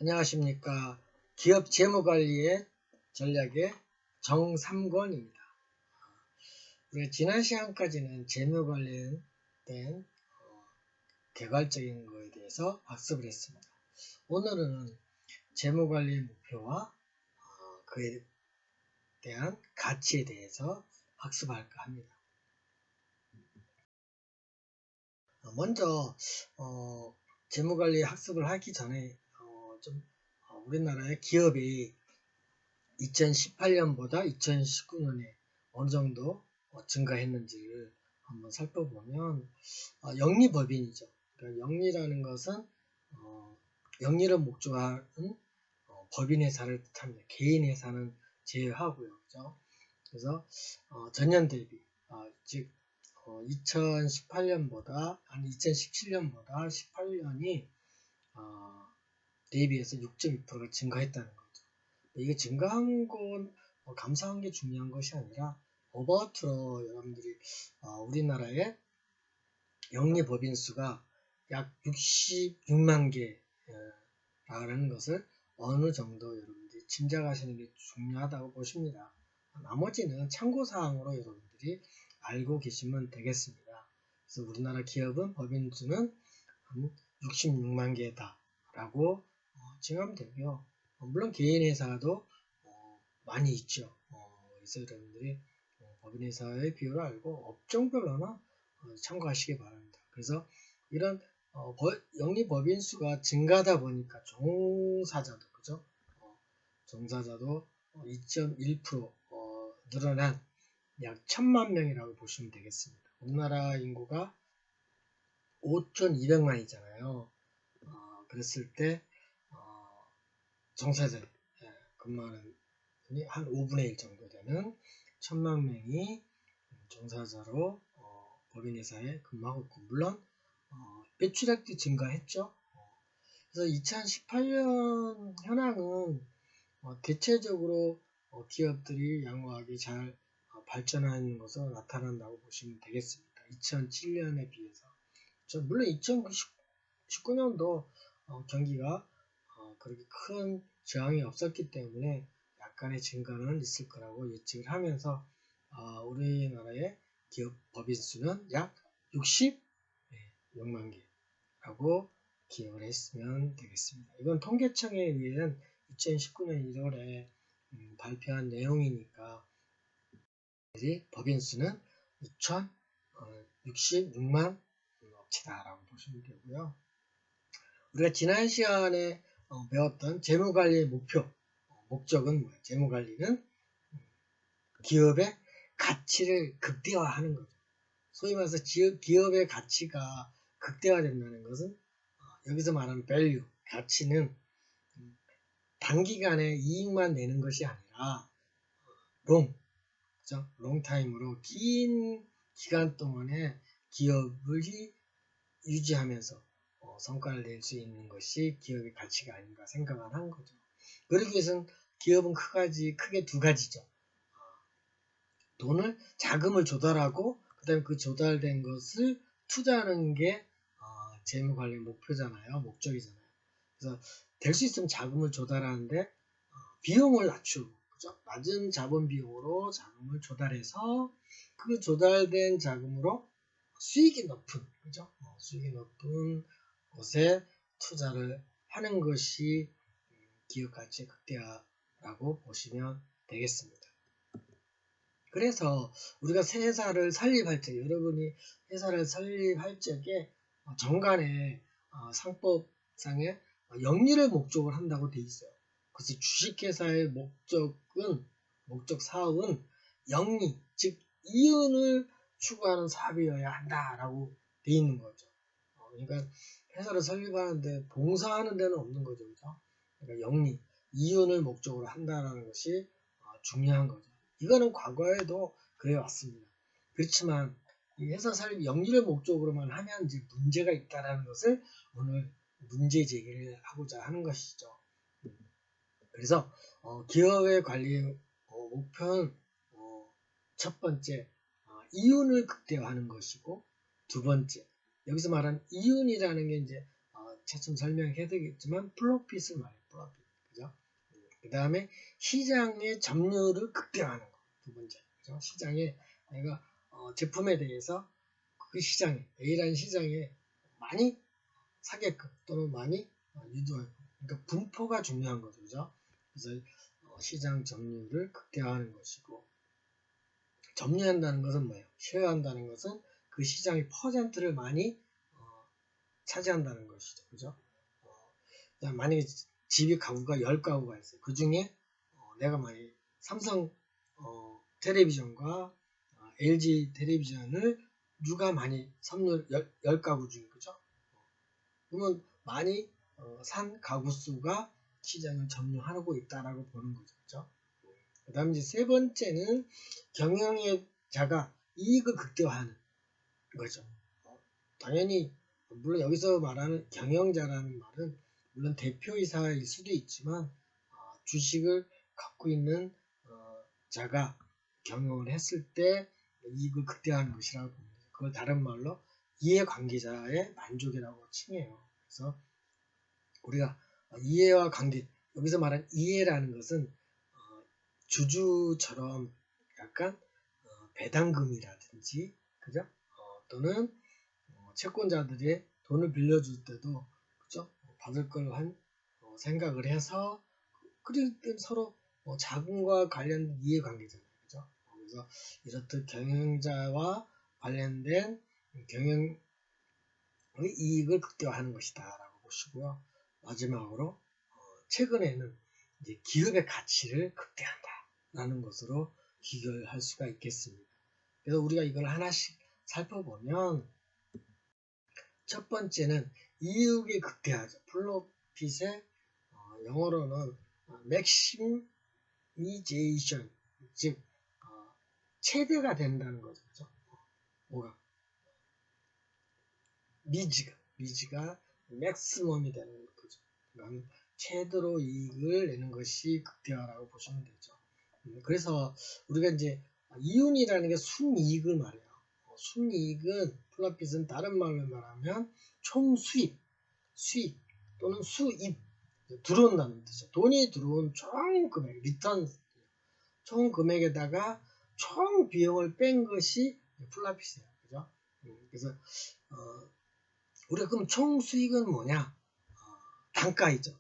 안녕하십니까. 기업 재무관리의 전략의 정3권입니다. 우리가 지난 시간까지는 재무관리에 대한 개괄적인 것에 대해서 학습을 했습니다. 오늘은 재무관리의 목표와 그에 대한 가치에 대해서 학습할까 합니다. 먼저 재무관리 학습을 하기 전에 우리나라의 기업이 2018년보다 2019년에 어느 정도 증가했는지를 한번 살펴보면 영리법인이죠. 그러니까 영리라는 것은 영리를 목적하는 법인회사를 뜻합니다. 개인회사는 제외하고요. 그죠? 그래서 전년 대비 즉 2018년보다 아니 2017년보다 18년이 대비해서 6.2%가 증가했다는 거죠. 이게 증가한 건 감사한 게 중요한 것이 아니라 어바웃으로 여러분들이 우리나라의 영리법인 수가 약 66만 개라는 것을 어느 정도 여러분들이 짐작하시는 게 중요하다고 보십니다. 나머지는 참고사항으로 여러분들이 알고 계시면 되겠습니다. 그래서 우리나라 기업은 법인 수는 한 66만 개다 라고 칭하면 되고요. 물론 개인회사도 많이 있죠. 그래서 여러분들이 법인회사의 비율을 알고 업종별로는 참고하시기 바랍니다. 그래서 이런 영리법인 수가 증가하다 보니까 종사자도 그죠? 종사자도 2.1% 늘어난 약 1000만 명이라고 보시면 되겠습니다. 우리나라 인구가 5,200만이잖아요. 그랬을 때 종사자 근무하는 분이 한 5분의 1 정도 되는 1000만 명이 종사자로 법인회사에 근무하고 있고, 물론 매출액도 증가했죠. 그래서 2018년 현황은 대체적으로 기업들이 양호하게 잘 발전하는 것으로 나타난다고 보시면 되겠습니다. 2007년에 비해서. 물론 2019년도 경기가 그렇게 큰 저항이 없었기 때문에 약간의 증가는 있을 거라고 예측을 하면서 우리나라의 기업 법인 수는 약 66만 개라고 기억을 했으면 되겠습니다. 이건 통계청에 의한 2019년 1월에 발표한 내용이니까 법인 수는 2,066만 업체다라고 보시면 되고요. 우리가 지난 시간에 배웠던 재무관리의 목적은 뭐예요? 재무관리는 기업의 가치를 극대화하는 거죠. 소위 말해서 기업의 가치가 극대화된다는 것은 여기서 말하는 value, 가치는 단기간에 이익만 내는 것이 아니라 롱타임으로 긴 기간 동안에 기업을 유지하면서 성과를 낼 수 있는 것이 기업의 가치가 아닌가 생각을 한 거죠. 그러기 위해서는 기업은 크게 두 가지죠. 자금을 조달하고 그다음에 그 조달된 것을 투자하는 게 재무관리 목표잖아요. 목적이잖아요. 그래서 될 수 있으면 자금을 조달하는데 비용을 낮추고 그죠? 낮은 자본 비용으로 자금을 조달해서 그 조달된 자금으로 수익이 높은 그죠? 수익이 높은 곳에 투자를 하는 것이 기업 가치 극대화라고 보시면 되겠습니다. 그래서 우리가 새 회사를 설립할 때 여러분이 회사를 설립할 적에 정관에 상법상에 영리를 목적으로 한다고 돼 있어요. 그래서 주식회사의 목적 사업은 영리, 즉 이윤을 추구하는 사업이어야 한다라고 돼 있는 거죠. 그러니까 회사를 설립하는데 봉사하는 데는 없는 거죠. 그죠? 그러니까 영리, 이윤을 목적으로 한다라는 것이 중요한 거죠. 이거는 과거에도 그래 왔습니다. 그렇지만 이 회사 설립 영리를 목적으로만 하면 이제 문제가 있다라는 것을 오늘 문제 제기를 하고자 하는 것이죠. 그래서 기업의 관리 목표는 첫 번째 이윤을 극대화하는 것이고, 두 번째 여기서 말하는 이윤이라는 게 이제 차츰 설명해 드리겠지만 프로핏을 말해요. 플러피. 그죠? 그 다음에 시장의 점유율을 극대화하는 거. 두 번째. 그죠? 시장에 내가 제품에 대해서 그 시장에, A라는 시장에 많이 사게끔 또는 많이 유도하고. 그러니까 분포가 중요한 거죠. 그죠? 그래서 시장 점유율을 극대화하는 것이고, 점유한다는 것은 뭐예요? 쉐어한다는 것은 그 시장의 퍼센트를 많이 차지한다는 것이죠. 그죠? 만약에 집이 가구가 10가구가 있어요. 그 중에 내가 만약에 삼성 텔레비전과 LG 텔레비전을 누가 많이 섬유 10가구 중에, 그죠? 그러면 많이 산 가구 수가 시장을 점유하고 있다라고 보는 거죠. 그죠? 그 다음 이제 세 번째는 경영자가 이익을 극대화하는 거죠. 당연히 물론 여기서 말하는 경영자라는 말은 물론 대표이사일 수도 있지만 주식을 갖고 있는 자가 경영을 했을 때 이익을 극대화하는 것이라고 봅니다. 그걸 다른 말로 이해관계자의 만족이라고 칭해요. 그래서 우리가 이해와 관계, 여기서 말하는 이해라는 것은 주주처럼 약간 배당금이라든지, 그죠? 또는 채권자들이 돈을 빌려줄 때도, 그죠? 받을 걸 생각을 해서, 그럴 때 서로 자금과 관련된 이해관계잖아요. 그죠? 그래서 이렇듯 경영자와 관련된 경영의 이익을 극대화하는 것이다 라고 보시고요. 마지막으로 최근에는 이제 기업의 가치를 극대화한다 라는 것으로 비교할 수가 있겠습니다. 그래서 우리가 이걸 하나씩 살펴보면, 첫 번째는 이익의 극대화죠. 플로핏의 영어로는 맥시미제이션, 즉 최대가 된다는 거죠. 그죠? 뭐가 미지가 맥시멈이 되는 거죠. 그러니까 최대로 이익을 내는 것이 극대화라고 보시면 되죠. 그래서 우리가 이제 이윤이라는 게 순이익을 말해요. 순이익은 플라핏은 다른 말로 말하면 총수입, 수익 또는 수입, 들어온다는 뜻이죠. 돈이 들어온 총 금액, 리턴, 총 금액에다가 총 비용을 뺀 것이 플라핏이에요. 그죠? 그래서 우리가 그럼 총 수익은 뭐냐? 단가이죠.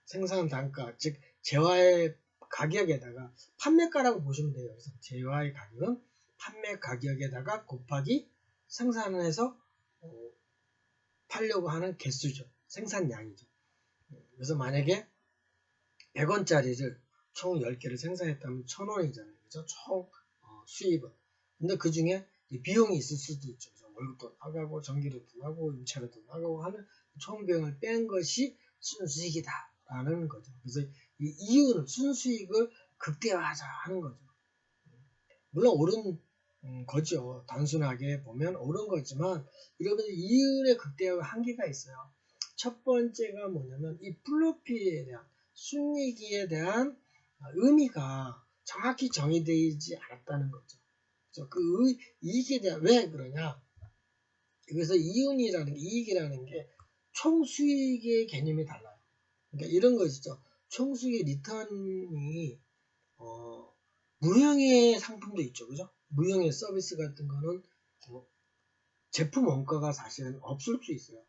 생산 단가, 즉 재화의 가격에다가 판매가라고 보시면 돼요. 그래서 재화의 가격은 판매 가격에다가 곱하기 생산을 해서 팔려고 하는 개수죠. 생산량이죠. 그래서 만약에 100원짜리를 총 10개를 생산했다면 1000원이잖아요. 그죠? 총 수입은. 근데 그 중에 비용이 있을 수도 있죠. 그죠? 월급도 나가고 전기료도 나가고 임차료도 나가고 하는 총 비용을 뺀 것이 순수익이다라는 거죠. 그래서 이 이윤을, 순수익을 극대화하자 하는 거죠. 물론 옳은 거죠. 단순하게 보면 옳은 거지만, 여러분 이윤의 극대화가 한계가 있어요. 첫 번째가 뭐냐면 이 플로피에 대한 순이익에 대한 의미가 정확히 정의되지 않았다는 거죠. 그래서 그 이익에 대한, 왜 그러냐? 그래서 이윤이라는 게, 이익이라는 게 총수익의 개념이 달라요. 그러니까 이런 것이죠. 총수익의 리턴이 무형의 상품도 있죠. 그죠? 무형의 서비스 같은 거는 제품 원가가 사실은 없을 수 있어요.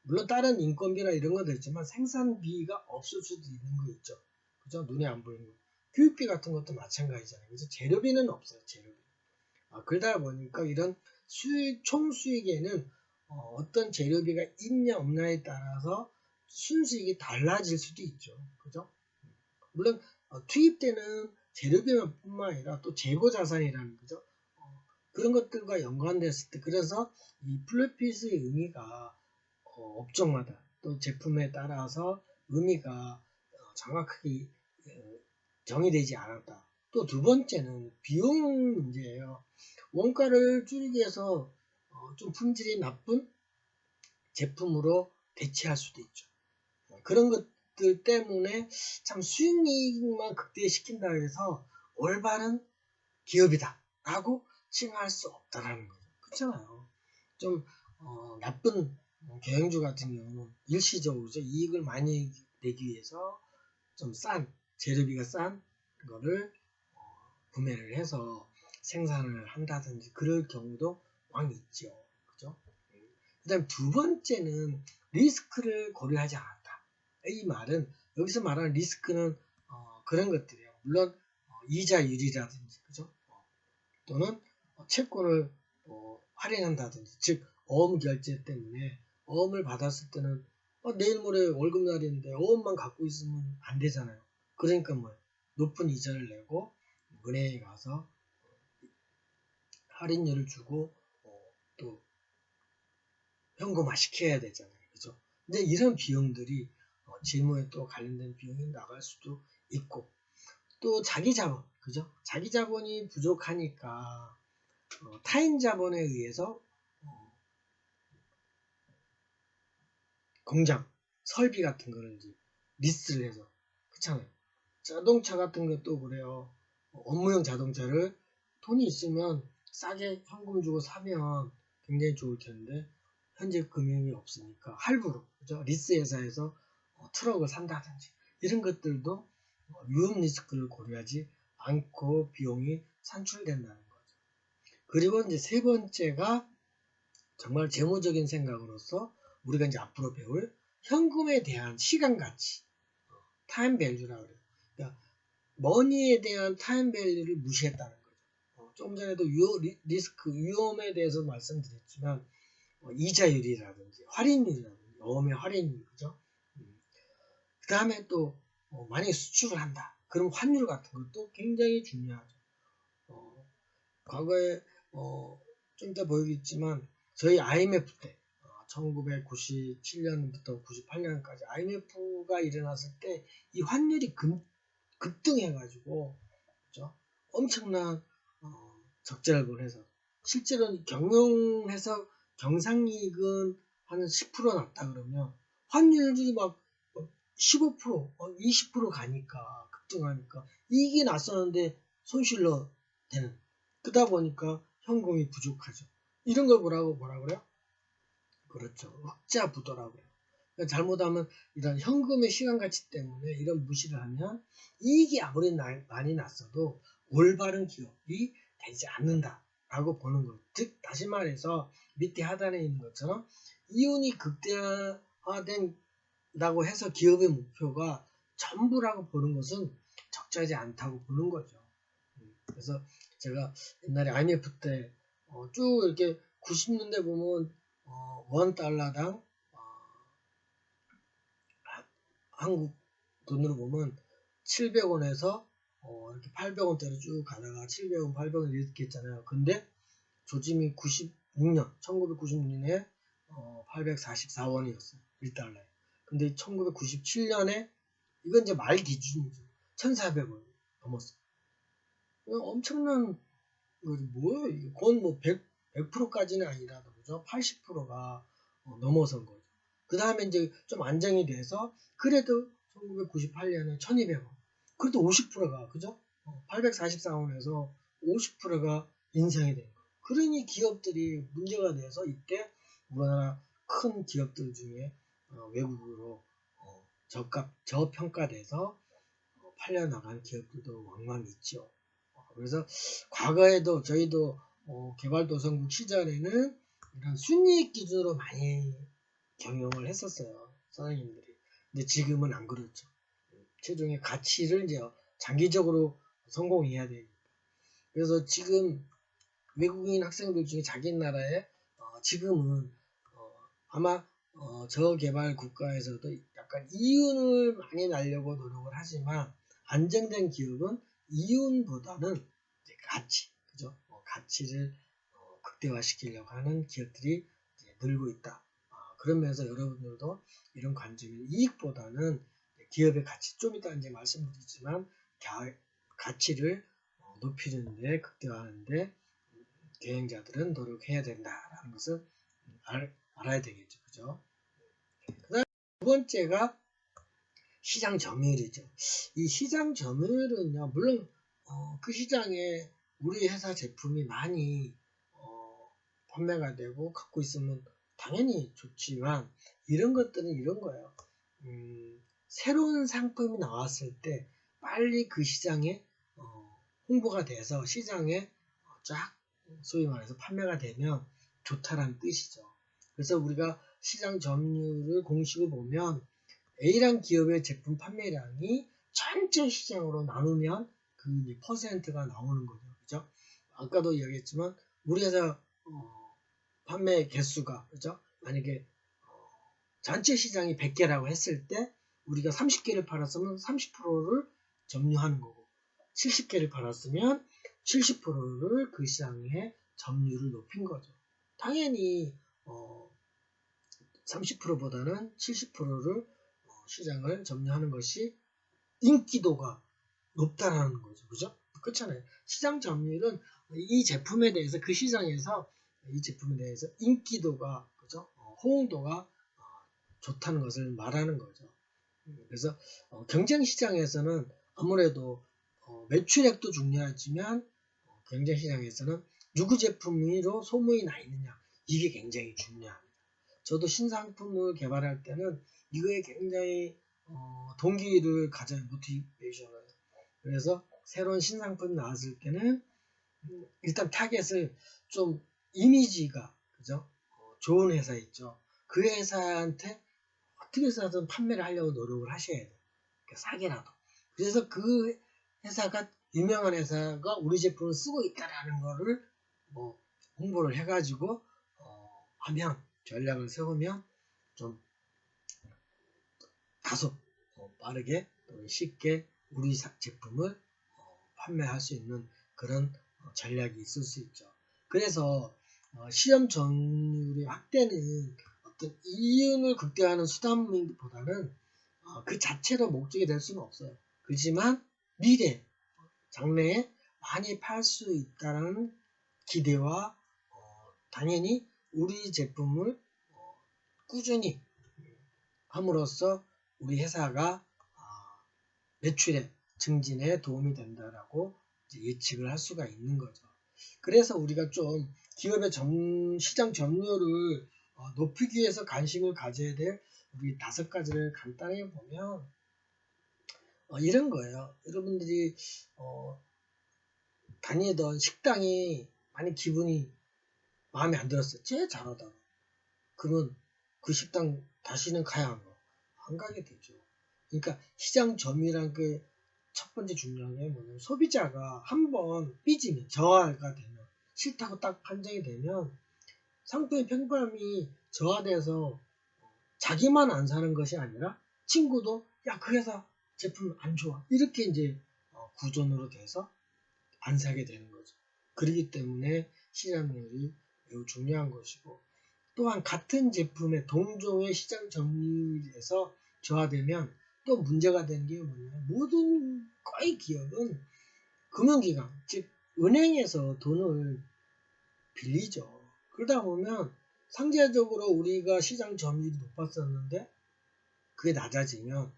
물론 다른 인건비나 이런 것도 있지만 생산비가 없을 수도 있는 거 있죠. 그죠? 눈에 안 보이는 거. 교육비 같은 것도 마찬가지잖아요. 그래서 재료비는 없어요. 재료비. 그러다 보니까 이런 총 수익에는 어떤 재료비가 있냐 없냐에 따라서 순수익이 달라질 수도 있죠. 그죠? 물론 투입되는 재료비뿐만 아니라 또 재고 자산이라는, 그죠? 그런 것들과 연관됐을 때, 그래서 이 플랫핏의 의미가 업종마다 또 제품에 따라서 의미가 정확하게 정의되지 않았다. 또 두 번째는 비용 문제예요. 원가를 줄이기 위해서 좀 품질이 나쁜 제품으로 대체할 수도 있죠. 그런 것들 때문에 참 수익만 극대시킨다 해서 올바른 기업이다 라고 칭할 수 없다라는 거죠. 그렇잖아요. 좀 나쁜 경영주 같은 경우는 일시적으로 이익을 많이 내기 위해서 좀 재료비가 싼 거를 구매를 해서 생산을 한다든지 그럴 경우도 왕 있죠. 그죠? 그 다음 두 번째는 리스크를 고려하지 않았다. 이 말은 여기서 말하는 리스크는 그런 것들이에요. 물론 이자율이라든지 그죠? 또는 채권을 할인한다든지 즉 어음 결제 때문에 어음을 받았을 때는 내일 모레 월급날인데 어음만 갖고 있으면 안 되잖아요. 그러니까 뭐 높은 이자를 내고 은행에 가서 할인율을 주고 또 현금화 시켜야 되잖아요. 그죠? 근데 이런 비용들이 재무에 또 관련된 비용이 나갈 수도 있고 또 자기 자본, 그죠? 자기 자본이 부족하니까 타인 자본에 의해서 공장, 설비 같은 거를 이제 리스를 해서 그렇잖아요. 자동차 같은 것도 그래요. 업무용 자동차를 돈이 있으면 싸게 현금 주고 사면 굉장히 좋을 텐데 현재 금융이 없으니까 할부로 그죠? 리스 회사에서 트럭을 산다든지 이런 것들도 위험 리스크를 고려하지 않고 비용이 산출된다는 거죠. 그리고 이제 세 번째가 정말 재무적인 생각으로서 우리가 이제 앞으로 배울 현금에 대한 시간 가치, 타임 밸류라고 그래요. 그러니까 머니에 대한 타임 밸류를 무시했다는 거죠. 조금 전에도 리스크, 위험에 대해서 말씀드렸지만 이자율이라든지 할인율이라든지 어음의 할인율, 그죠? 그 다음에 또 만약에 수출을 한다. 그럼 환율 같은 것도 굉장히 중요하죠. 과거에 좀 이따 보이겠지만 저희 IMF 때 1997년부터 98년까지 IMF가 일어났을 때 이 환율이 급등해가지고 그죠? 엄청난 적자를 보내서 실제로는 경영해서 경상이익은 한 10% 났다 그러면 환율이 막 15%, 20% 가니까 급등하니까 이익이 났었는데 손실로 되는 그러다 보니까 현금이 부족하죠. 이런 걸 뭐라 그래요? 그렇죠. 흑자부도라고 해요. 그러니까 잘못하면 이런 현금의 시간 가치 때문에 이런 무시를 하면 이익이 아무리 많이 났어도 올바른 기업이 되지 않는다라고 보는 것. 즉 다시 말해서 밑에 하단에 있는 것처럼 이윤이 극대화된다고 해서 기업의 목표가 전부라고 보는 것은 적절하지 않다고 보는 거죠. 그래서 제가 옛날에 IMF 때 쭉 이렇게 90년대 보면 원 달러당 한국 돈으로 보면 700원에서 이렇게 800원대로 쭉 가다가 700원, 800원 이렇게 했잖아요. 근데 조짐이 1996년에 844원이었어요. 1달러에. 근데 1997년에 이건 이제 말 기준이죠. 1,400원 넘었어요. 엄청난 거지. 뭐예요? 그건 뭐 100%까지는 아니라도 그죠? 80%가 넘어선 거죠. 그 다음에 이제 좀 안정이 돼서 그래도 1998년에 1200원. 그래도 50%가 그죠? 844원에서 50%가 인상이 된 거예요. 그러니 기업들이 문제가 돼서 이때 우리나라 큰 기업들 중에 외국으로 저평가돼서 팔려나간 기업들도 왕왕 있죠. 그래서 과거에도 저희도 개발도상국 시절에는 이런 순이익 기준으로 많이 경영을 했었어요. 사장님들이. 근데 지금은 안 그렇죠. 최종의 가치를 이제 장기적으로 성공해야 되니까. 그래서 지금 외국인 학생들 중에 자기 나라에 지금은 아마 저개발 국가에서도 약간 이윤을 많이 날려고 노력을 하지만 안정된 기업은 이윤보다는 가치, 그죠? 가치를 극대화시키려고 하는 기업들이 늘고 있다. 그러면서 여러분들도 이런 관점이 이익보다는 기업의 가치, 좀 이따 이제 말씀드리지만 가치를 높이는데 극대화하는데 경영자들은 노력해야 된다라는 것을 알아야 되겠죠, 그죠? 그다음 두 번째가 시장 점유율이죠. 이 시장 점유율은요, 물론 그 시장에 우리 회사 제품이 많이 판매가 되고 갖고 있으면 당연히 좋지만 이런 것들은 이런 거예요. 새로운 상품이 나왔을 때 빨리 그 시장에 홍보가 돼서 시장에 쫙 소위 말해서 판매가 되면 좋다라는 뜻이죠. 그래서 우리가 시장 점유율을 공식을 보면 A란 기업의 제품 판매량이 전체 시장으로 나누면 그 퍼센트가 나오는 거죠. 그죠? 아까도 이야기했지만 우리 회사 판매 개수가 그죠? 만약에 전체 시장이 100개라고 했을 때 우리가 30개를 팔았으면 30%를 점유하는 거고 70개를 팔았으면 70%를 그 시장의 점유율을 높인 거죠. 당연히 30%보다는 70%를 시장을 점유하는 것이 인기도가 높다라는 거죠. 그죠? 그렇잖아요. 시장 점유율은 이 제품에 대해서 그 시장에서 이 제품에 대해서 인기도가 그죠? 호응도가 좋다는 것을 말하는 거죠. 그래서 경쟁 시장에서는 아무래도 매출액도 중요하지만 경쟁 시장에서는 누구 제품으로 소문이 나 있느냐 이게 굉장히 중요합니다. 저도 신상품을 개발할 때는 이거에 굉장히 동기를 가져요. 모티베이션을. 그래서 새로운 신상품이 나왔을 때는 일단 타겟을 좀 이미지가 그죠? 좋은 회사 있죠. 그 회사한테 어떻게 해서든 판매를 하려고 노력을 하셔야 돼요. 그러니까 싸게라도. 그래서 그 회사가 유명한 회사가 우리 제품을 쓰고 있다라는 거를 뭐 홍보를 해가지고 하면 전략을 세우면 좀 다소 빠르게 쉽게 우리 제품을 판매할 수 있는 그런 전략이 있을 수 있죠. 그래서 시험 점유율의 확대는 어떤 이윤을 극대화하는 수단보다는 그 자체로 목적이 될 수는 없어요. 그렇지만 미래, 장래에 많이 팔 수 있다는 기대와 당연히 우리 제품을 꾸준히 함으로써 우리 회사가 매출의 증진에 도움이 된다라고 예측을 할 수가 있는 거죠. 그래서 우리가 좀 기업의 시장 점유율을 높이기 위해서 관심을 가져야 될 우리 5가지를 간단히 보면 이런 거예요. 여러분들이 다니던 식당이 만약 기분이 마음에 안 들었어요. 제일 잘하다가. 그러면 그 식당 다시는 가야 하고 안 가게 되죠. 그러니까 시장 점유율이란 그 첫 번째 중요한 게 뭐냐면 소비자가 한번 삐지면 저하가 되면 싫다고 딱 판정이 되면 상품의 평판이 저하돼서 자기만 안 사는 것이 아니라 친구도 야 그 회사 제품 안 좋아 이렇게 이제 구조로 돼서 안 사게 되는 거죠. 그렇기 때문에 시장률이 매우 중요한 것이고 또한 같은 제품의 동종의 시장 점유율에서 저하되면 또 문제가 되는 게 뭐냐면 모든 거의 기업은 금융기관 즉 은행에서 돈을 빌리죠. 그러다 보면 상대적으로 우리가 시장 점유율이 높았었는데 그게 낮아지면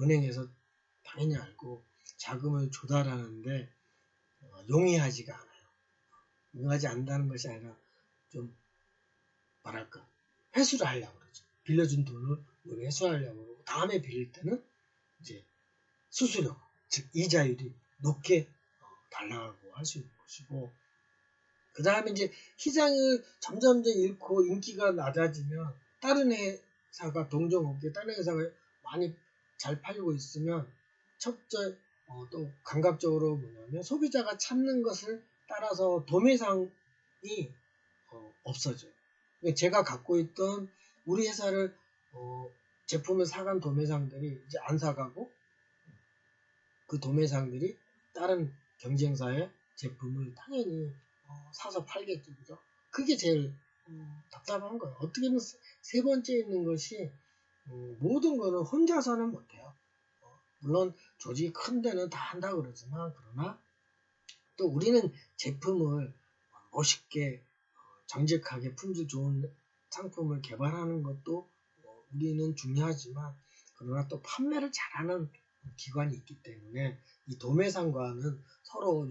은행에서 당연히 알고 자금을 조달하는데 용이하지가 않아요. 용이하지 않는다는 것이 아니라 좀 뭐랄까 회수를 하려고 그러죠. 빌려준 돈을 회수하려고 그러고 다음에 빌릴 때는 이제 수수료 즉 이자율이 높게 달라고 할 수 있는 것이고 그 다음에 이제 시장을 점점 잃고 인기가 낮아지면 다른 회사가 동종업계 다른 회사가 많이 잘 팔리고 있으면 첫째 또 감각적으로 뭐냐면 소비자가 찾는 것을 따라서 도매상이 없어져요. 그러니까 제가 갖고 있던 우리 회사를 제품을 사간 도매상들이 이제 안 사가고 그 도매상들이 다른 경쟁사의 제품을 당연히 사서 팔겠죠. 그죠? 그게 제일 답답한 거예요. 어떻게 보면 세 번째 있는 것이 모든 거는 혼자서는 못해요. 물론 조직이 큰 데는 다 한다고 그러지만 그러나 또 우리는 제품을 멋있게 정직하게 품질 좋은 상품을 개발하는 것도 우리는 중요하지만 그러나 또 판매를 잘하는 기관이 있기 때문에 이 도매상과는 서로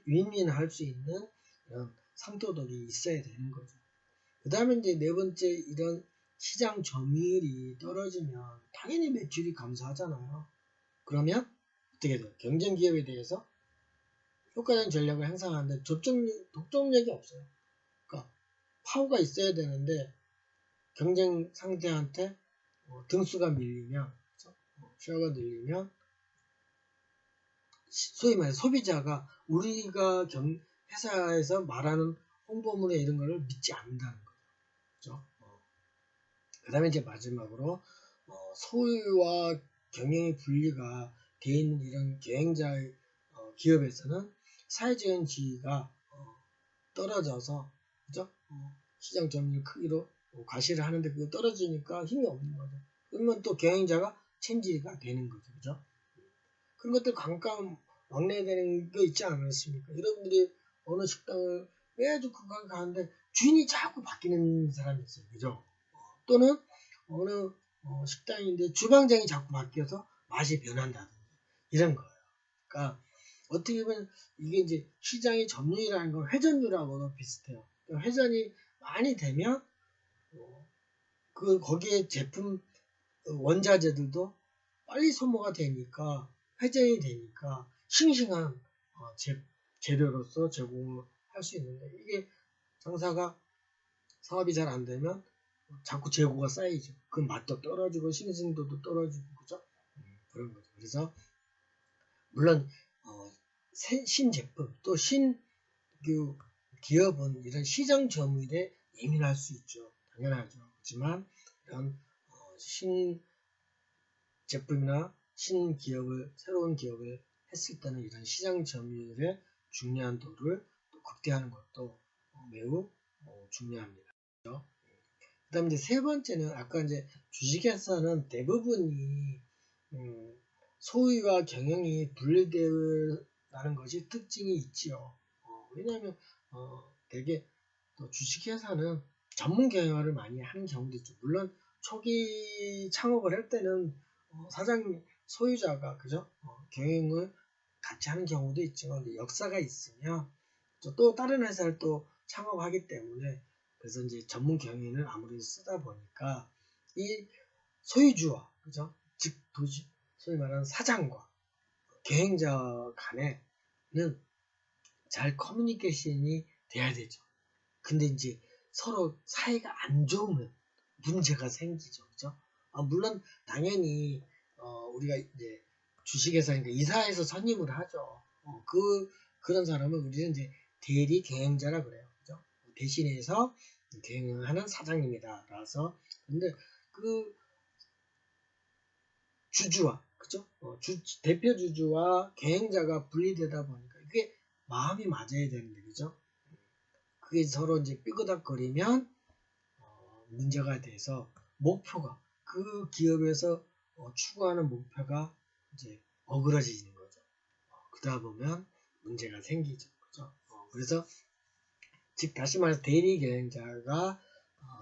윈윈할 수 있는 이런 상도덕이 있어야 되는 거죠. 그 다음에 이제 네 번째 이런 시장 점유율이 떨어지면 당연히 매출이 감소하잖아요. 그러면 어떻게 돼요? 경쟁 기업에 대해서 효과적인 전략을 행사하는데 독점력이 없어요. 그러니까 파워가 있어야 되는데 경쟁 상대한테 등수가 밀리면, 쉐어가 늘리면 소위 말해 소비자가 우리가 회사에서 말하는 홍보물에 이런 거를 믿지 않는다는 거죠. 그 다음에 이제 마지막으로 소유와 경영의 분리가 되어 있는 이런 경영자의 기업에서는 사회적인 지위가 떨어져서, 그죠? 시장 점유율 크기로 과시를 하는데 그거 떨어지니까 힘이 없는 거죠. 그러면 또 경영자가 체인지가 되는 거죠. 그죠? 그런 것들 관광 왕래되는 거 있지 않았습니까? 여러분들이 어느 식당을 매주 관광 가는데 주인이 자꾸 바뀌는 사람이 있어요. 그죠? 또는 어느 식당인데 주방장이 자꾸 바뀌어서 맛이 변한다든지 이런 거예요. 그러니까 어떻게 보면 이게 이제 시장의 점유율이라는 건 회전율하고도 비슷해요. 그러니까 회전이 많이 되면 거기에 제품 원자재들도 빨리 소모가 되니까 회전이 되니까 싱싱한 재료로서 제공을 할 수 있는데, 이게 장사가 사업이 잘 안 되면 자꾸 재고가 쌓이죠. 그 맛도 떨어지고 싱싱도도 떨어지고, 그죠? 그런 거죠. 그래서 물론 신제품 또 기업은 이런 시장 점유율에 예민할 수 있죠. 당연하죠. 그렇지만 이런 신제품이나 새로운 기업을 했을 때는 이런 시장 점유율의 중요한도를 또 극대화하는 것도 매우 중요합니다. 그렇죠? 그 다음에 이제 세 번째는 아까 이제 주식에서는 대부분이 소유와 경영이 분리되는 것이 특징이 있지요. 왜냐하면 되게 또 주식회사는 전문 경영을 많이 하는 경우도 있죠. 물론 초기 창업을 할 때는 소유자가 그죠? 경영을 같이 하는 경우도 있지만 역사가 있으면 또 다른 회사를 또 창업하기 때문에, 그래서 이제 전문 경영을 아무래도 쓰다 보니까 이 소유주와 그죠? 즉 소위 말하는 사장과 경영자 간에는 잘 커뮤니케이션이 돼야 되죠. 근데 이제 서로 사이가 안 좋으면 문제가 생기죠. 그죠? 물론 당연히 우리가 이제 주식회사니까 이사해서 선임을 하죠. 그런 사람은 우리는 이제 대리 경영자라 그래요. 그죠? 대신해서 경영을 하는 사장님이다. 라서 근데 그 주주와 그죠? 대표 주주와 경영자가 분리되다 보니까 이게 마음이 맞아야 되는데, 그죠? 그게 서로 이제 삐그덕거리면 문제가 돼서 그 기업에서 추구하는 목표가 이제 어그러지는 거죠. 그러다 보면 문제가 생기죠. 그죠? 그래서 즉 다시 말해서 대리 경영자가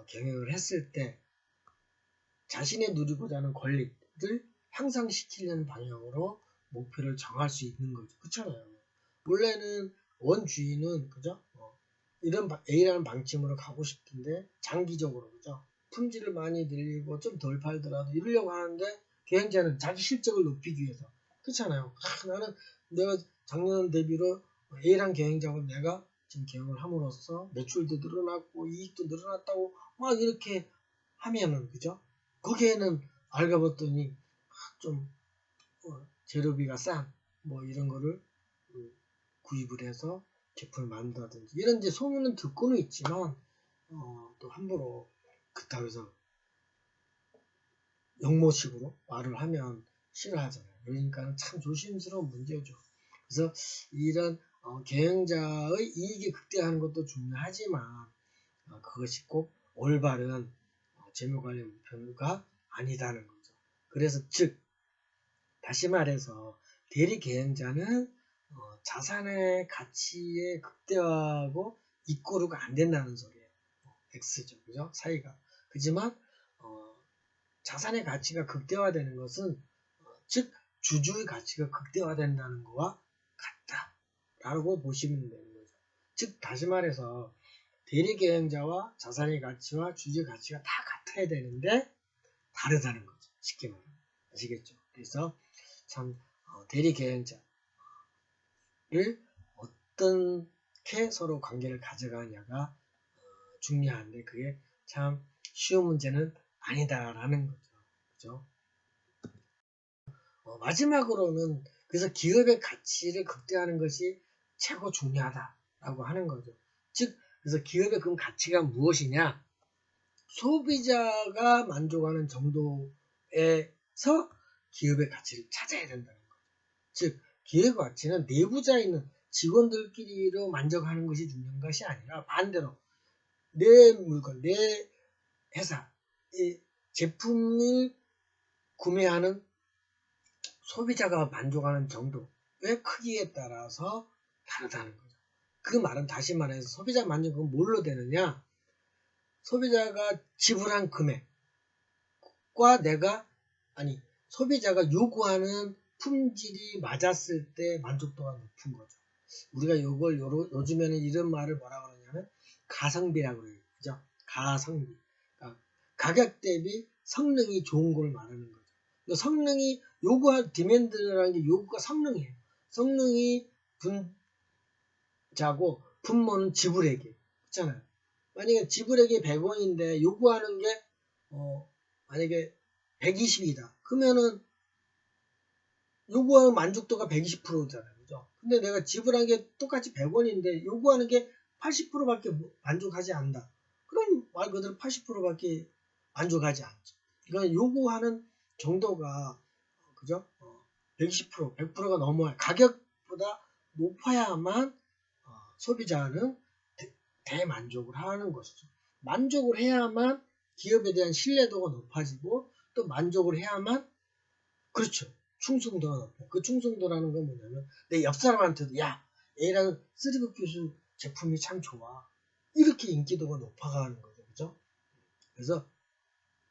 경영을 했을 때 자신의 누리고자 하는 권리를 향상시키려는 방향으로 목표를 정할 수 있는 거죠. 그렇잖아요. 원래는 원주인은 그죠? 이런 A라는 방침으로 가고 싶은데 장기적으로 그죠? 품질을 많이 늘리고 좀 덜 팔더라도 이러려고 하는데 경영자는 자기 실적을 높이기 위해서, 그렇잖아요. 나는 내가 작년 대비로 A란 경영자고 내가 지금 경영을 함으로써 매출도 늘어났고 이익도 늘어났다고 막 이렇게 하면은 그죠? 거기에는 알고 봤더니 좀 재료비가 싼 뭐 이런 거를 구입을 해서 제품을 만든다든지 이런 이제 소문은 듣고는 있지만 또 함부로 그렇다고 해서 영모식으로 말을 하면 싫어하잖아요. 그러니까 참 조심스러운 문제죠. 그래서 이런 경영자의 이익이 극대화하는 것도 중요하지만 그것이 꼭 올바른 재무관리 목표가 아니다는 거죠. 그래서 즉 다시 말해서 대리 경영자는 자산의 가치에 극대화하고 이꼬르가 안 된다는 소리예요. X죠, 그죠? 사이가. 그지만 자산의 가치가 극대화되는 것은 즉 주주의 가치가 극대화된다는 것과 같다라고 보시면 되는 거죠. 즉 다시 말해서 대리계획자와 자산의 가치와 주주 가치가 다 같아야 되는데 다르다는 거죠. 쉽게 말하면. 아시겠죠? 그래서 참 대리계획자를 어떻게 서로 관계를 가져가냐가 중요한데 그게 참 쉬운 문제는 아니다라는 거죠. 그죠? 마지막으로는 그래서 기업의 가치를 극대화하는 것이 최고 중요하다라고 하는 거죠. 즉 그래서 기업의 그럼 가치가 무엇이냐? 소비자가 만족하는 정도에서 기업의 가치를 찾아야 된다는 거죠. 즉 기업의 가치는 내부자에 있는 직원들끼리로 만족하는 것이 중요한 것이 아니라 반대로 내 물건, 내 회사, 이 제품을 구매하는 소비자가 만족하는 정도의 크기에 따라서 다르다는 거죠. 그 말은 다시 말해서 소비자 만족은 뭘로 되느냐? 소비자가 지불한 금액과 소비자가 요구하는 품질이 맞았을 때 만족도가 높은 거죠. 우리가 이걸 요즘에는 이런 말을 뭐라 그러냐면 가성비라고 그래요. 그죠? 가성비. 그러니까 가격 대비 성능이 좋은 걸 말하는 거죠. 성능이 디맨드라는 게 요구가 성능이에요. 성능이 분자고 분모는 지불액이에요. 그렇잖아요. 만약에 지불액이 100원인데 요구하는 게 만약에 120이다. 그러면은 요구하는 만족도가 120%잖아요. 그죠? 근데 내가 지불한 게 똑같이 100원인데 요구하는 게 80%밖에 만족하지 않는다. 그럼 말 그대로 80%밖에 만족하지 않죠. 이건 요구하는 정도가 그죠? 120%, 100%가 넘어야 가격보다 높아야만 소비자는 대만족을 하는 것이죠. 만족을 해야만 기업에 대한 신뢰도가 높아지고 또 만족을 해야만 그렇죠. 충성도가 높아요. 그 충성도라는 건 뭐냐면 내 옆 사람한테도 야 A라는 쓰리북 교수 제품이 참 좋아. 이렇게 인기도가 높아가는 거죠. 그죠? 그래서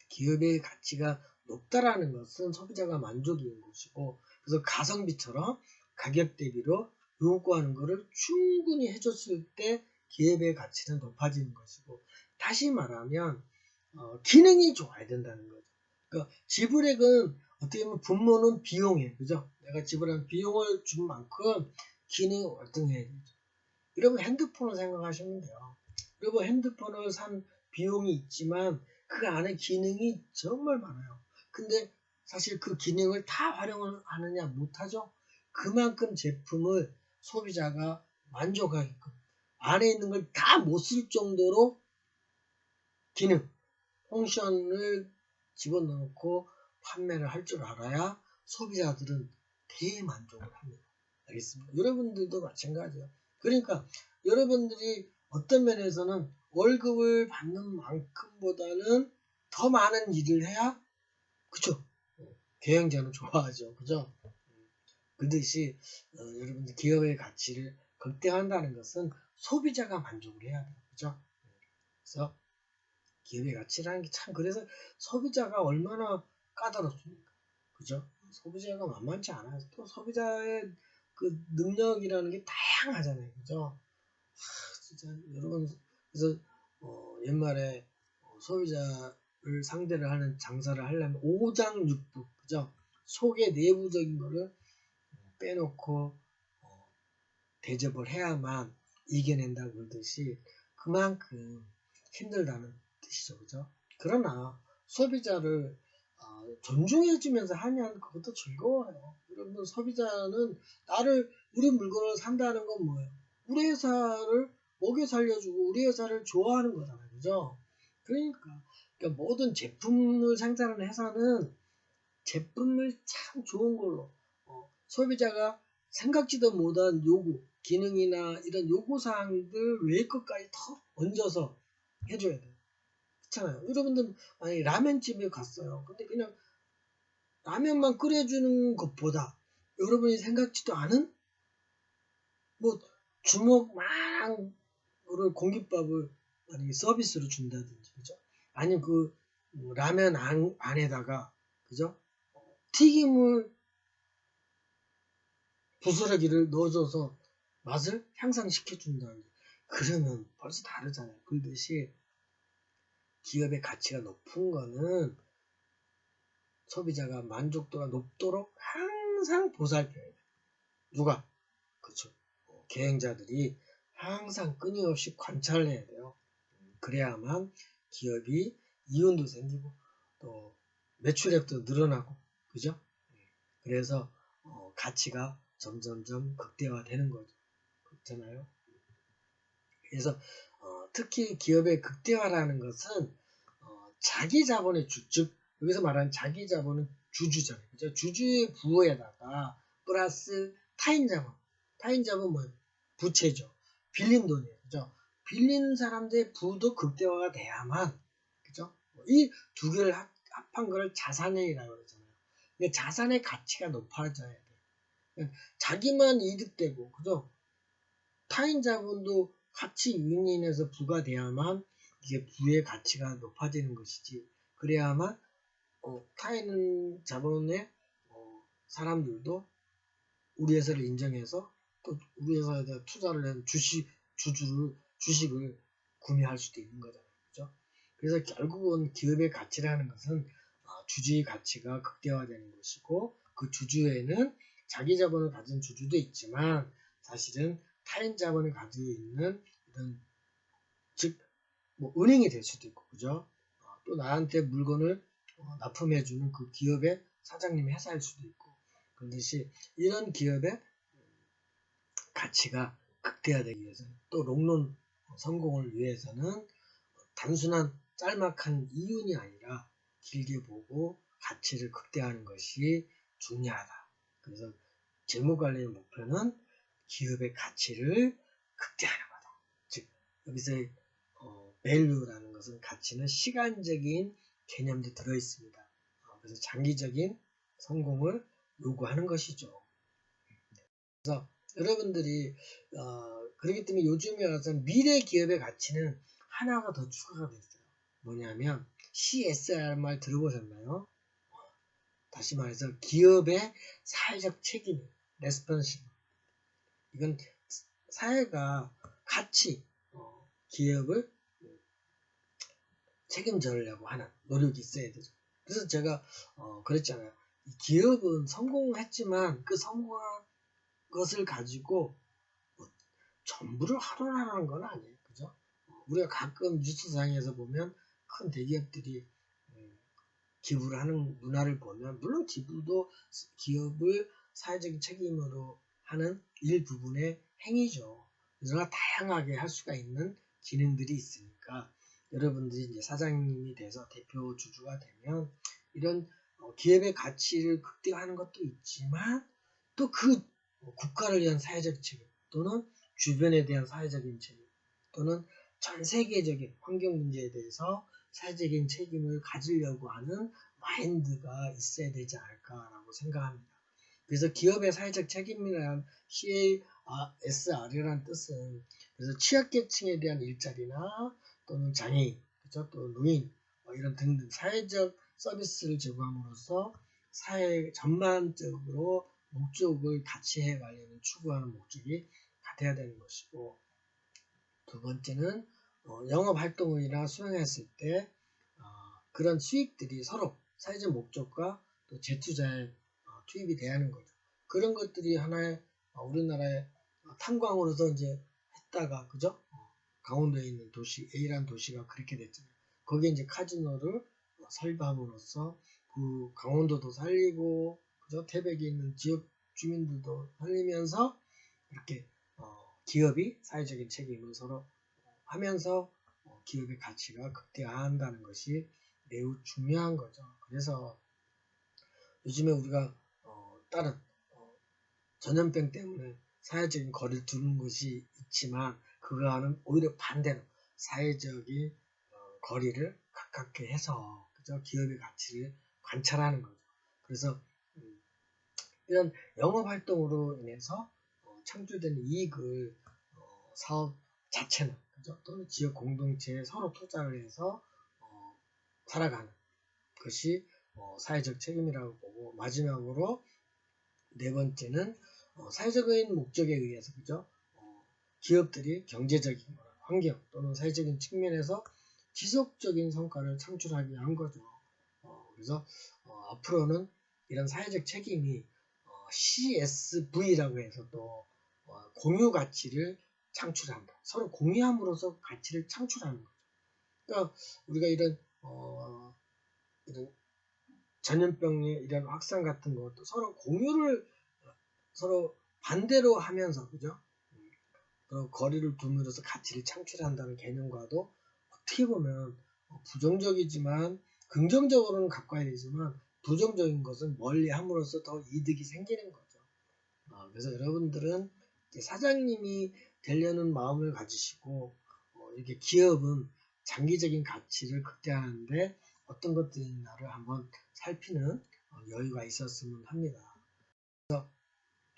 기업의 가치가 높다라는 것은 소비자가 만족인 것이고 그래서 가성비처럼 가격 대비로 요구하는 것을 충분히 해줬을 때 기업의 가치는 높아지는 것이고 다시 말하면 기능이 좋아야 된다는 거죠. 그러니까 지불액은 어떻게 보면 분모는 비용이에요. 그죠? 내가 지불한 비용을 준 만큼 기능이 월등해야 되죠. 여러분 핸드폰을 생각하시면 돼요. 여러분 핸드폰을 산 비용이 있지만 그 안에 기능이 정말 많아요. 근데 사실 그 기능을 다 활용을 하느냐 못하죠. 그만큼 제품을 소비자가 만족하게끔 안에 있는 걸 다 못 쓸 정도로 기능, 펑션을 집어넣고 판매를 할 줄 알아야 소비자들은 대만족을 합니다. 알겠습니다. 여러분들도 마찬가지예요. 그러니까 여러분들이 어떤 면에서는 월급을 받는 만큼보다는 더 많은 일을 해야 그쵸? 경영자는 좋아하죠. 그죠? 그듯이 여러분들 기업의 가치를 극대화한다는 것은 소비자가 만족을 해야 돼요. 그죠? 그래서 기업의 가치라는 게 참 그래서 소비자가 얼마나 까다롭습니까? 그죠? 소비자가 만만치 않아요. 또 소비자의 그 능력이라는 게 다양하잖아요. 그죠? 진짜 여러분 그래서 옛말에 소비자를 상대를 하는 장사를 하려면 오장육부 그죠? 속의 내부적인 거를 빼놓고 대접을 해야만 이겨낸다고 그러듯이 그만큼 힘들다는 뜻이죠. 그죠? 그러나 소비자를 존중해주면서 하면 그것도 즐거워요. 여러분들 소비자는 우리 물건을 산다는 건 뭐예요? 우리 회사를 먹여 살려주고 우리 회사를 좋아하는 거잖아요. 그죠? 그러니까 모든 제품을 생산하는 회사는 제품을 참 좋은 걸로 소비자가 생각지도 못한 요구, 기능이나 이런 요구사항들 외의 것까지 더 얹어서 해줘야 돼요. 그렇잖아요. 여러분들 만약에 라면집에 갔어요. 근데 그냥 라면만 끓여주는 것보다 여러분이 생각지도 않은 뭐 주먹만한 거를 공깃밥을 만약에 서비스로 준다든지 그죠? 아니면 그 라면 안에다가 그죠? 튀김을 부스러기를 넣어줘서 맛을 향상시켜 준다든지 그러면 벌써 다르잖아요. 그러듯이 기업의 가치가 높은 거는 소비자가 만족도가 높도록 항상 보살펴야 돼요. 누가? 그쵸. 경영자들이 항상 끊임없이 관찰을 해야 돼요. 그래야만 기업이 이윤도 생기고 또 매출액도 늘어나고 그죠? 그래서 가치가 점점점 극대화되는 거죠. 그렇잖아요. 그래서 특히 기업의 극대화라는 것은 자기 자본의 즉 여기서 말하는 자기 자본은 주주잖아요. 그죠? 주주의 부호에다가 플러스 타인 자본. 타인 자본 뭐예요? 부채죠. 빌린 돈이에요. 그죠? 빌린 사람들의 부도 극대화가 돼야만 그죠? 이 두 개를 합한 걸 자산행위라고 그러잖아요. 근데 자산의 가치가 높아져야 돼요. 자기만 이득되고 그죠? 타인 자본도 같이 윈윈해서 부과돼야만 이게 부의 가치가 높아지는 것이지. 그래야만 타인 자본의 사람들도 우리 회사를 인정해서 또 우리 회사에 대한 투자를 한 주식을 구매할 수도 있는 거잖아요. 그죠? 그래서 결국은 기업의 가치라는 것은 주주의 가치가 극대화되는 것이고 그 주주에는 자기 자본을 가진 주주도 있지만 사실은 타인 자본을 가지고 있는 이런 즉 뭐 은행이 될 수도 있고 그죠? 또 나한테 물건을 납품해주는 그 기업의 사장님 회사일 수도 있고 그렇듯이 이런 기업의 가치가 극대화되기 위해서는 또 롱런 성공을 위해서는 단순한 짤막한 이윤이 아니라 길게 보고 가치를 극대화하는 것이 중요하다. 그래서 재무관리의 목표는 기업의 가치를 극대화하는 거다. 즉 여기서 value라는 것은 가치는 시간적인 개념도 들어있습니다. 그래서 장기적인 성공을 요구하는 것이죠. 그래서 여러분들이 그렇기 때문에 요즘에 와서 미래 기업의 가치는 하나가 더 추가가 됐어요. 뭐냐면 CSR 말 들어보셨나요? 다시 말해서 기업의 사회적 책임, 레스폰시블. 이건 사회가 같이 기업을 책임져려고 하는 노력이 있어야 되죠. 그래서 제가 그랬잖아요. 기업은 성공했지만 그 성공한 것을 가지고 전부를 하루하라는 건 아니에요. 그죠? 우리가 가끔 뉴스상에서 보면 큰 대기업들이 기부를 하는 문화를 보면 물론 기부도 기업을 사회적인 책임으로 하는 일부분의 행위죠. 그러나 다양하게 할 수가 있는 기능들이 있으니까 여러분들이 이제 사장님이 돼서 대표 주주가 되면 이런 기업의 가치를 극대화하는 것도 있지만 또 그 국가를 위한 사회적 책임 또는 주변에 대한 사회적인 책임 또는 전 세계적인 환경 문제에 대해서 사회적인 책임을 가지려고 하는 마인드가 있어야 되지 않을까라고 생각합니다. 그래서 기업의 사회적 책임이란 CSR이라는 뜻은 그래서 취약계층에 대한 일자리나 또는 장애인, 그렇죠? 또 노인 이런 등등 사회적 서비스를 제공함으로써 사회 전반적으로 목적을 같이 가려는 추구하는 목적이 같아야 되는 것이고 두 번째는 영업활동이나 수행했을 때 그런 수익들이 서로 사회적 목적과 또 재투자에 투입이 돼야 하는 거죠. 그런 것들이 하나의 우리나라의 탄광으로서 이제 했다가 그죠? 강원도에 있는 도시 A라는 도시가 그렇게 됐잖아요. 거기에 이제 카지노를 설립함으로써 그 강원도도 살리고 그죠? 태백에 있는 지역 주민들도 살리면서 이렇게 기업이 사회적인 책임을 서로 하면서 기업의 가치가 극대화한다는 것이 매우 중요한 거죠. 그래서 요즘에 우리가 다른 전염병 때문에 사회적인 거리를 두는 것이 있지만 그거와는 오히려 반대로 사회적인 거리를 가깝게 해서 그죠? 기업의 가치를 관찰하는 거죠. 그래서 이런 영업 활동으로 인해서 창출되는 이익을 사업 자체나 그죠? 또는 지역 공동체에 서로 투자를 해서 살아가는 것이 사회적 책임이라고 보고 마지막으로 네 번째는 사회적인 목적에 의해서 그죠? 기업들이 경제적인 환경 또는 사회적인 측면에서 지속적인 성과를 창출하기 위한 거죠. 그래서 앞으로는 이런 사회적 책임이 CSV라고 해서 또 공유 가치를 창출한다. 서로 공유함으로써 가치를 창출하는 거죠. 그러니까 우리가 이런 전염병의 이런 확산 같은 것도 서로 공유를 서로 반대로 하면서 그죠? 거리를 둠으로써 가치를 창출한다는 개념과도 어떻게 보면 부정적이지만 긍정적으로는 가까이 되지만 부정적인 것은 멀리 함으로써 더 이득이 생기는 거죠. 그래서 여러분들은 사장님이 되려는 마음을 가지시고 이렇게 기업은 장기적인 가치를 극대화하는데 어떤 것들이 있나를 한번 살피는 여유가 있었으면 합니다. 그래서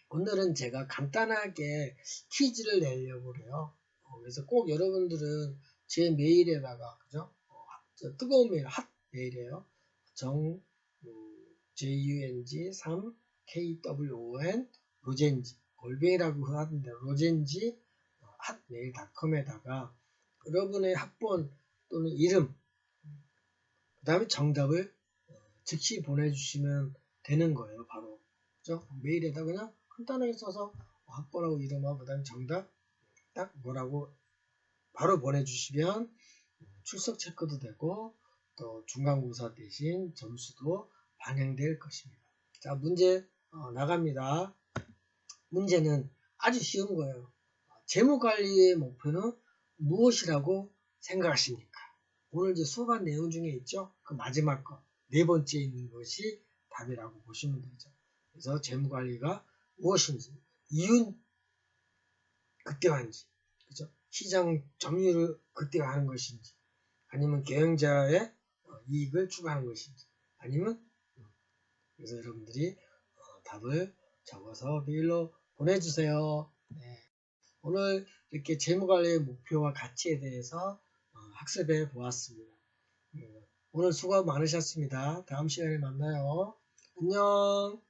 오늘은 제가 간단하게 퀴즈를 내려고 그래요. 그래서 꼭 여러분들은 제 메일에다가 그죠? 뜨거운 메일, 핫 메일이에요. JUNG 3 KWON 로젠지 골뱅이라고 하던데 로젠지 핫메일닷컴에다가 여러분의 학번 또는 이름 그 다음에 정답을 즉시 보내주시면 되는 거예요. 바로 그죠? 메일에다 그냥 간단하게 써서 학번하고 이름하고 그 다음에 정답 딱 뭐라고 바로 보내주시면 출석 체크도 되고 또 중간고사 대신 점수도 반영될 것입니다. 자, 문제 나갑니다. 문제는 아주 쉬운 거예요. 재무관리의 목표는 무엇이라고 생각하십니까? 오늘 이제 수업한 내용 중에 있죠? 그 마지막 거, 네 번째 있는 것이 답이라고 보시면 되죠. 그래서 재무관리가 무엇인지, 이윤 극대화인지, 그죠? 시장 점유율을 극대화하는 것인지, 아니면 경영자의 이익을 추구하는 것인지, 아니면 그래서 여러분들이 답을 적어서 메일로 보내주세요. 네. 오늘 이렇게 재무관리의 목표와 가치에 대해서 학습해 보았습니다. 오늘 수고 많으셨습니다. 다음 시간에 만나요. 안녕.